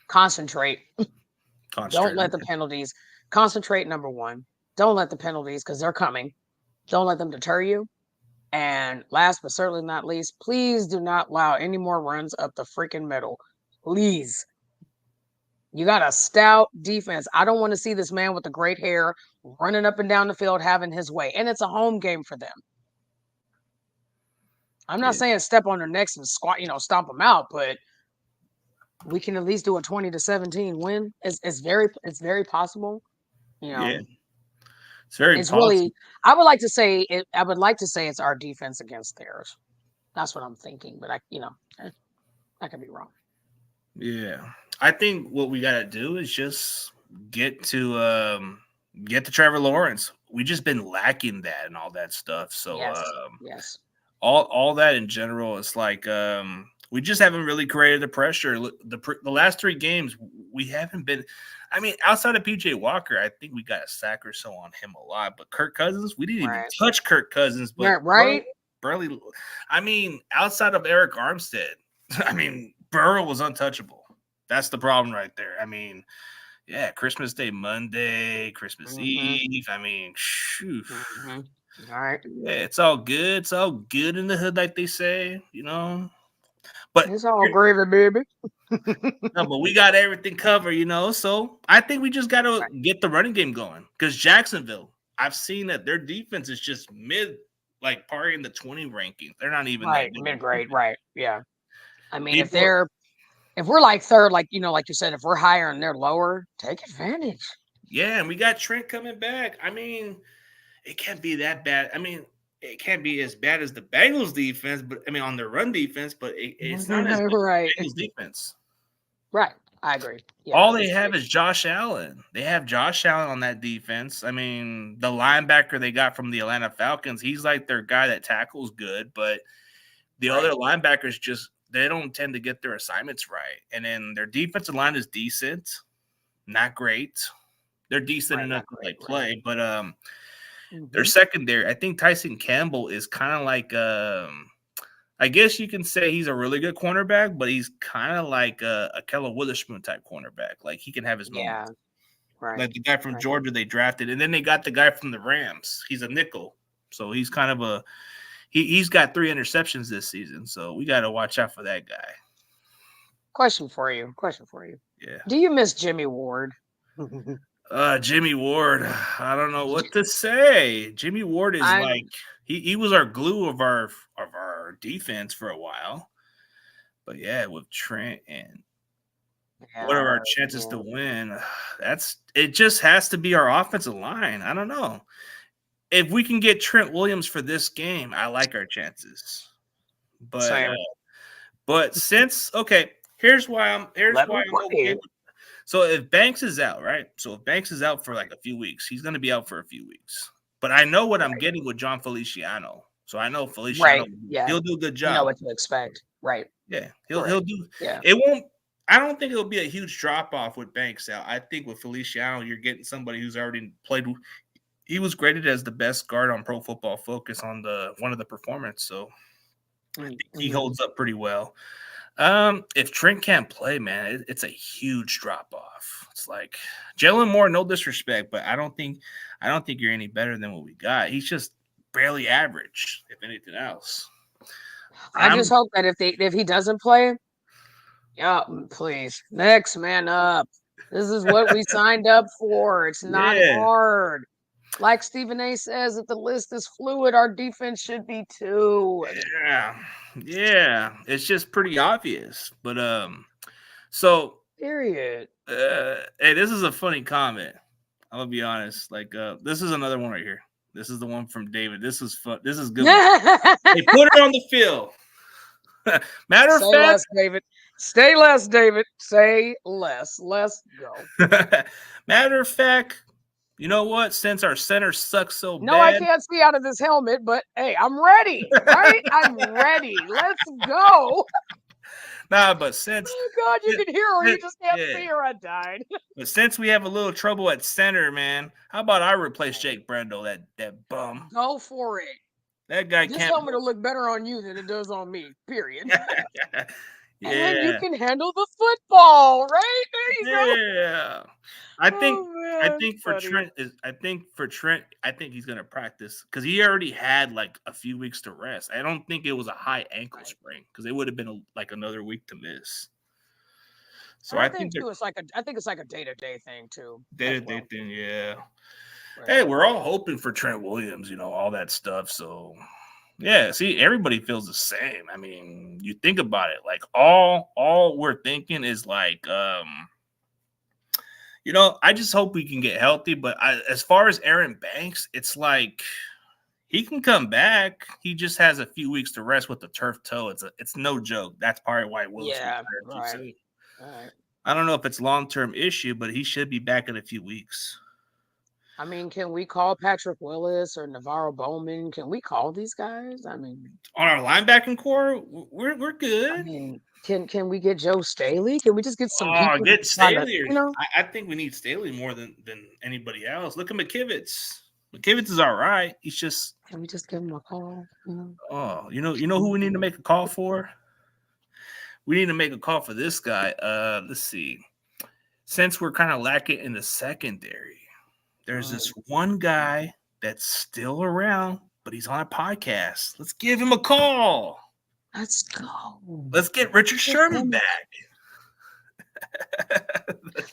concentrate. Don't let the penalties. Concentrate, number one. Don't let the penalties, because they're coming. Don't let them deter you. And last but certainly not least, please do not allow any more runs up the freaking middle. Please. You got a stout defense. I don't want to see this man with the great hair running up and down the field having his way. And it's a home game for them. I'm not saying step on their necks and stomp them out, but we can at least do a 20-17 win. It's very possible. Yeah. It's very possible. Really, I would like to say it's our defense against theirs. That's what I'm thinking, but I could be wrong. Yeah. I think what we got to do is just get to Trevor Lawrence. We just been lacking that and all that stuff. So yes. All that in general, it's like we just haven't really created the pressure. The last 3 games, we haven't been. I mean, outside of PJ Walker, I think we got a sack or so on him a lot. But Kirk Cousins, we didn't even touch Kirk Cousins. But barely. I mean, outside of Eric Armstead, I mean, Burrow was untouchable. That's the problem right there. I mean, yeah, Christmas Day, Monday, Christmas Eve. I mean, shoot. All right. Yeah, it's all good. It's all good in the hood, like they say, But it's all gravy, baby. No, but we got everything covered, So I think we just got to get the running game going. Because Jacksonville, I've seen that their defense is just mid, like probably in the 20 rankings. They're not even mid-grade, right? Yeah. I mean, if we're like third, like like you said, if we're higher and they're lower, take advantage. Yeah, and we got Trent coming back. I mean, it can't be that bad. I mean, it can't be as bad as the Bengals defense, but I mean on their run defense, but it's not as bad as the Bengals defense. Right. I agree. Yeah, all they have is Josh Allen. They have Josh Allen on that defense. I mean, the linebacker they got from the Atlanta Falcons, he's like their guy that tackles good, but the other linebackers they don't tend to get their assignments right. And then their defensive line is decent, not great. They're decent enough to play, but their secondary, I think Tyson Campbell is kind of like I guess you can say he's a really good cornerback, but he's kind of like a Keller Witherspoon type cornerback. Like he can have his moments. Right. Like the guy from Georgia they drafted, and then they got the guy from the Rams. He's a nickel, so he's kind of he's got 3 interceptions this season. So we got to watch out for that guy. Question for you. Yeah. Do you miss Jimmy Ward? Jimmy Ward, I don't know what to say. Jimmy Ward is like he was our glue of our defense for a while. But yeah, with Trent and what are our chances to win? It just has to be our offensive line. I don't know. If we can get Trent Williams for this game, I like our chances. But since here's why I'm okay. So if Banks is out, right? So if Banks is out for like a few weeks, he's going to be out for a few weeks. But I know what I'm getting with John Feliciano. So I know Feliciano, he'll do a good job. You know what to expect, right? Yeah, he'll do. Yeah, it won't. I don't think it'll be a huge drop off with Banks out. I think with Feliciano, you're getting somebody who's already played. He was graded as the best guard on Pro Football Focus on one of the performance, so I think he holds up pretty well. If Trent can't play, man, it's a huge drop off. It's like Jalen Moore, no disrespect, but I don't think you're any better than what we got. He's just barely average, if anything else. I just hope that if he doesn't play, please, next man up. This is what we signed up for. It's not hard. Like Stephen A says, if the list is fluid, our defense should be too. Yeah. It's just pretty obvious. But so Period. hey, this is a funny comment. I'm gonna be honest. Like, this is another one right here. This is the one from David. This is fun. This is a good one. They put her on the field. Matter of Say fact, less, David. Stay less, David. Say less. Let's go. matter of fact, you know what? Since our center sucks so No, I bad, can't see out of this helmet, but hey, I'm ready. Right? I'm ready. Let's go. nah. But since Oh God, you can hear her. You just can't yeah, see her. I died. but since we have a little trouble at center, man, how about I replace Jake Brendel? That bum. Go for it. That guy This can't. helmet will look better on you than it does on me. Period. And you Yeah. can handle the football, right? There you go. Yeah. I think Oh I man, think for funny. Trent is I think for Trent, I think he's gonna practice because he already had like a few weeks to rest. I don't think it was a high ankle Right. sprain because it would have been like another week to miss. So And I I think think they're too, I think it's like a day-to-day thing too, day as to day well. thing, yeah. Right. Hey, we're all hoping for Trent Williams, all that stuff. So yeah, see, everybody feels the same. I mean, you think about it, like all we're thinking is like I just hope we can get healthy. But as far as Aaron Banks, it's like he can come back. He just has a few weeks to rest with the turf toe. It's no joke. That's probably why Willis Yeah, retired too right. soon. All right. I don't know if it's long-term issue, but he should be back in a few weeks. I mean, can we call Patrick Willis or Navarro Bowman? Can we call these guys? On our linebacking core, we're I good. mean, can we get Joe Staley? Can we just get some Oh, people to get try to, Staley. I think we need Staley more than anybody else. Look at McKivitz. McKivitz is all right. He's just can we just give him a call? you know who we need to make a call for? We need to make a call for this guy. Let's see. Since we're kind of lacking in the secondary, there's this one guy that's still around, but he's on a podcast. Let's give him a call. Let's go. Let's get Richard Sherman back.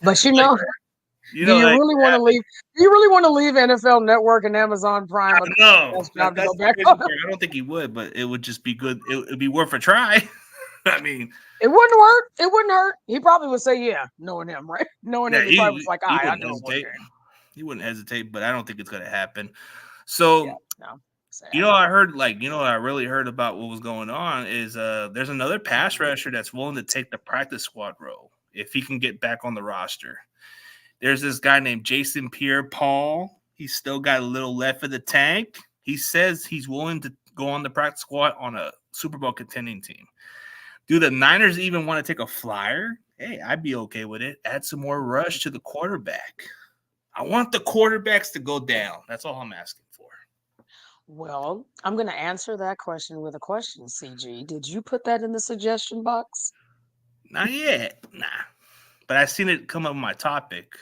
But do you really want to leave? Do you really want to leave NFL Network and Amazon Prime? No, job to that's go back the crazy on? part. I don't think he would, but it would just be good. It would be worth a try. I mean, it wouldn't hurt. It wouldn't hurt. He probably would say, "Yeah," knowing him, right? Knowing him, he probably was like, "All right, I'll do it one game." He wouldn't hesitate, but I don't think it's going to happen. Yeah, So, no. Sad. I heard, what I really heard about what was going on is there's another pass rusher that's willing to take the practice squad role if he can get back on the roster. There's this guy named Jason Pierre-Paul. He's still got a little left in the tank. He says he's willing to go on the practice squad on a Super Bowl contending team. Do the Niners even want to take a flyer? Hey, I'd be okay with it. Add some more rush to the quarterback. I want the quarterbacks to go down. That's all I'm asking for. Well, I'm going to answer that question with a question, CG. Did you put that in the suggestion box? Not yet. Nah. But I seen it come up on my topic.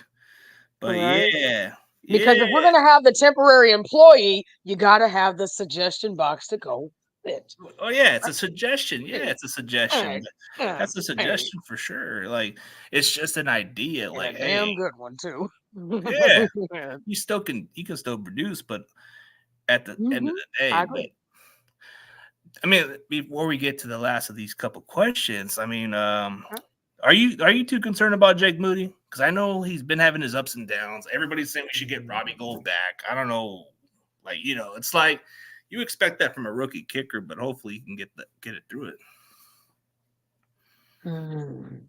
But right. yeah. Because if we're going to have the temporary employee, you got to have the suggestion box to go fit. Oh, yeah. It's a suggestion. Yeah, it's a suggestion. That's a suggestion for sure. Like, it's just an idea. And like, a damn good one, too. Yeah. He can still produce, but at the end of the day, I agree. I mean, before we get to the last of these couple questions, I mean, are you too concerned about Jake Moody? Because I know he's been having his ups and downs. Everybody's saying we should get Robbie Gould back. I don't know, it's like you expect that from a rookie kicker, but hopefully he can get it through it.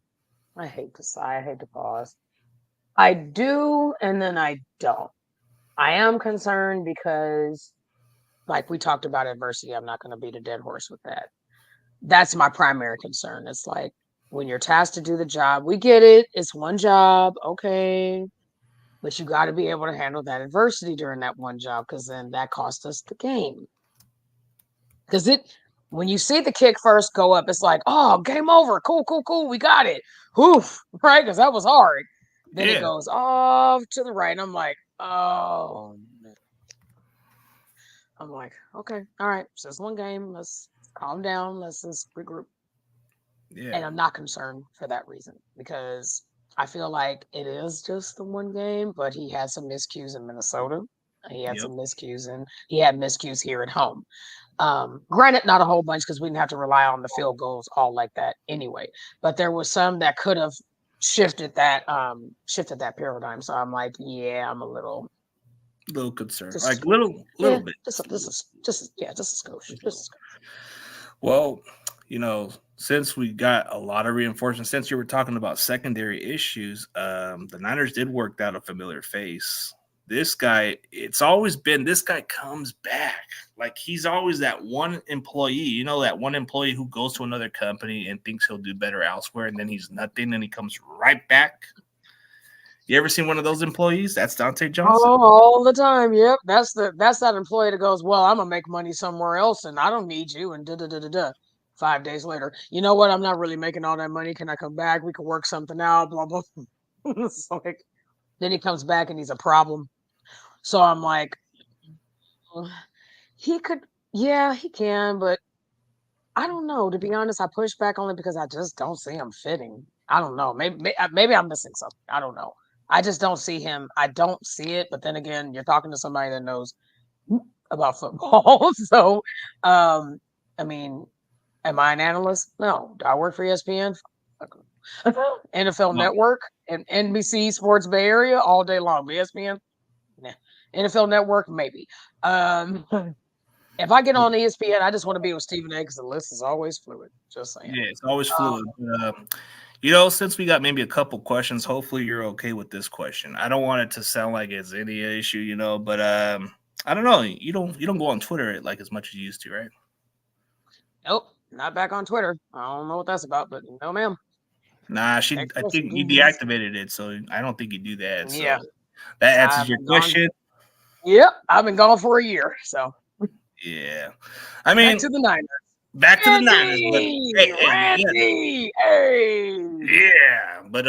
I hate to sigh. I hate to pause. I do, and then I don't. I am concerned because, like we talked about adversity, I'm not going to beat a dead horse with that. That's my primary concern. It's like when you're tasked to do the job, we get it. It's one job. Okay. But you got to be able to handle that adversity during that one job because then that cost us the game. Because when you see the kick first go up, it's like, oh, game over. Cool. We got it. Oof. Right? Because that was hard. Then it goes off to the right. And I'm like, oh. I'm like, okay, all right. So it's one game. Let's calm down. Let's just regroup. Yeah. And I'm not concerned for that reason because I feel like it is just the one game, but he had some miscues in Minnesota. He had Yep. some miscues, and he had miscues here at home. Granted, not a whole bunch because we didn't have to rely on the field goals all like that anyway. But there was some that could have shifted that paradigm. So I'm like, yeah, I'm a little concerned, just like little yeah, bit. just a skosh. Just Well, since we got a lot of reinforcements, since you were talking about secondary issues, the Niners did work out a familiar face. This guy, it's always been this guy comes back. Like he's always that one employee, that one employee who goes to another company and thinks he'll do better elsewhere, and then he's nothing, and he comes right back. You ever seen one of those employees? That's Dante Johnson. Oh, all the time. Yep. That's that employee that goes, well, I'm gonna make money somewhere else and I don't need you. And da da da da da. 5 days later, you know what? I'm not really making all that money. Can I come back? We can work something out, blah blah. It's like, then he comes back and he's a problem. So I'm like, he could, yeah, he can, but I don't know. To be honest, I push back only because I just don't see him fitting. I don't know. Maybe I'm missing something. I don't know. I just don't see him. I don't see it. But then again, you're talking to somebody that knows about football. So, I mean, am I an analyst? No. Do I work for ESPN? NFL No. Network and NBC Sports Bay Area all day long. ESPN? Nah. NFL Network? Maybe. If I get on ESPN, I just want to be with Stephen A because the list is always fluid. Just saying. Yeah, it's always fluid. Since we got maybe a couple questions, hopefully you're okay with this question. I don't want it to sound like it's any issue, but I don't know. You don't go on Twitter like as much as you used to, right? Nope, not back on Twitter. I don't know what that's about, but no, ma'am. Nah, I think you deactivated it, so I don't think you do that. So Yeah, that answers your question. Yep, I've been gone for a year, so yeah. I mean, back to the Niners. Back to the Niners, but Randy, hey. Yeah, but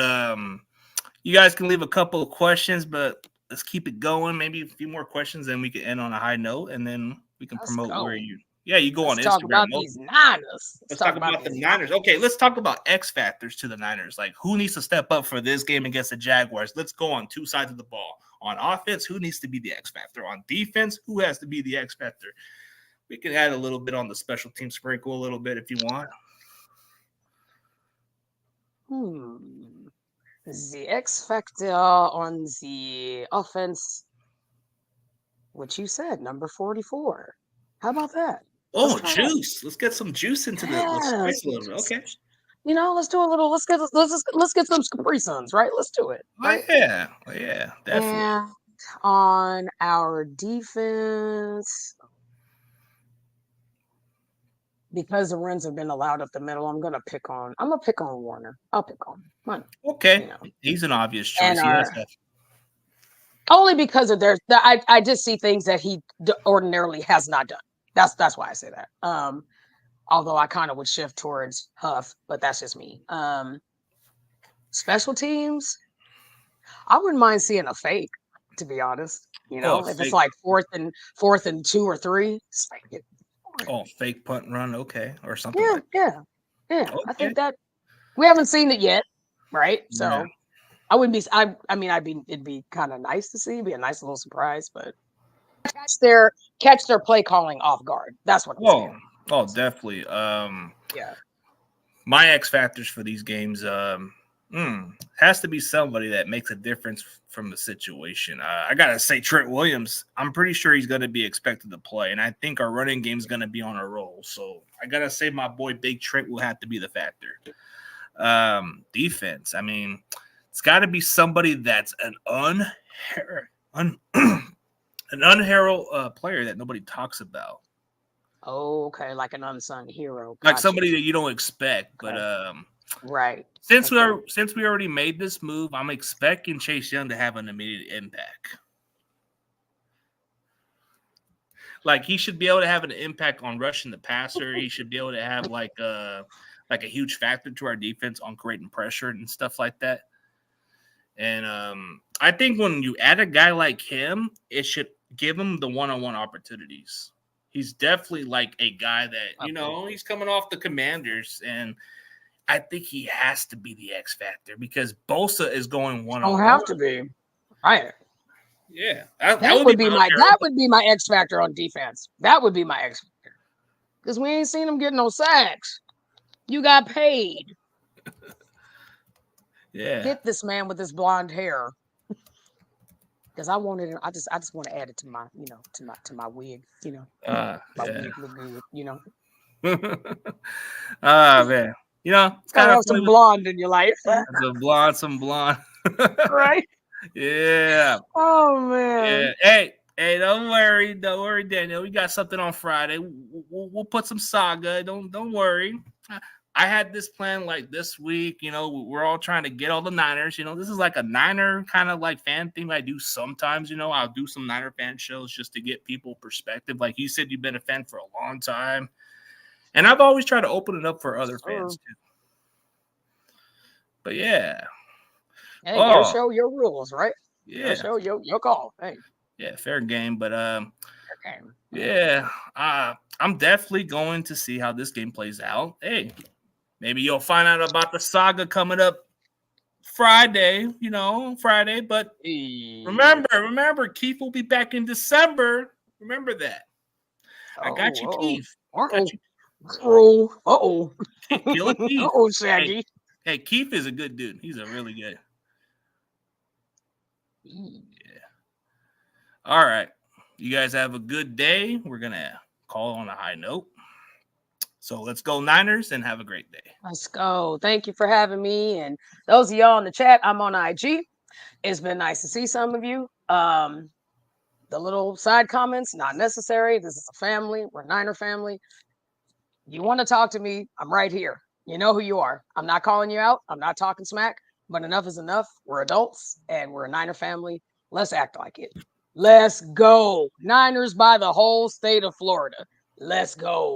you guys can leave a couple of questions, but let's keep it going. Maybe a few more questions, then we can end on a high note, and then we can promote where you. Yeah, you go on Instagram. Talk about these Niners. Let's talk about the Niners. Okay, let's talk about X factors to the Niners. Like who needs to step up for this game against the Jaguars? Let's go on two sides of the ball. On offense, who needs to be the X factor? On defense, who has to be the X factor? We can add a little bit on the special team sprinkle a little bit if you want. The X factor on the offense, what you said, number 44. How about that? Oh, juice! Let's get some juice into the spice a little bit. Okay. Let's do a little. Let's get some Capri Suns, right? Let's do it. Right? Yeah, definitely. And on our defense, because the runs have been allowed up the middle, I'm gonna pick on Warner. I'll pick on him. Okay, he's an obvious choice. Only because of I just see things that he ordinarily has not done. That's why I say that. Although I kind of would shift towards Huff, but that's just me. Special teams, I wouldn't mind seeing a fake, to be honest. If it's like fourth and 2 or 3, fake it. Fake punt run, okay, or something. Yeah. Okay. I think that we haven't seen it yet, right? So I wouldn't be. It'd be kind of nice to see, be a nice little surprise, but catch their play calling off guard. That's what I'm saying. Oh, definitely. My X factors for these games has to be somebody that makes a difference from the situation. I gotta say, Trent Williams. I'm pretty sure he's gonna be expected to play, and I think our running game is gonna be on a roll. So I gotta say, my boy Big Trent will have to be the factor. Defense. I mean, it's got to be somebody that's an unheralded player that nobody talks about. Oh, okay, like an unsung hero, like somebody that you don't expect. Okay. But right. Since we already made this move, I'm expecting Chase Young to have an immediate impact. Like he should be able to have an impact on rushing the passer. He should be able to have like a huge factor to our defense on creating pressure and stuff like that. And I think when you add a guy like him, it should give him the one-on-one opportunities. He's definitely like a guy that, he's coming off the Commanders, and I think he has to be the X factor because Bosa is going one-on-one. Don't have to be. Right. Yeah, That would be my X factor on defense. That would be my X factor. Because we ain't seen him get no sacks. You got paid. Yeah. Hit this man with his blonde hair. Because I wanted it. I just want to add it to my, to my wig. My wig look good. Man. It's kind Gotta of have some blonde in your life. some blonde. Right? Yeah. Oh man. Yeah. Hey, don't worry, Daniel. We got something on Friday. We'll put some saga. Don't worry. I had this plan like this week. We're all trying to get all the Niners. This is like a Niner kind of like fan thing I do sometimes. I'll do some Niner fan shows just to get people perspective. Like you said, you've been a fan for a long time, and I've always tried to open it up for other fans too. But yeah. Hey, your show, your rules, right? Yeah. Your show, your call. Hey. Yeah, fair game. But fair game. Yeah, I'm definitely going to see how this game plays out. Hey, maybe you'll find out about the saga coming up Friday. But remember, Keith will be back in December. Remember that. I got you, Keith. Uh-oh. Killer Keith. Uh-oh, Shaggy. Hey, Keith is a good dude. He's a really good. Yeah. All right. You guys have a good day. We're going to call on a high note. So let's go Niners and have a great day. Let's go. Thank you for having me. And those of y'all in the chat, I'm on IG. It's been nice to see some of you. The little side comments, not necessary. This is a family. We're a Niner family. You want to talk to me, I'm right here. You know who you are. I'm not calling you out. I'm not talking smack, but enough is enough. We're adults and we're a Niner family. Let's act like it. Let's go. Niners by the whole state of Florida. Let's go.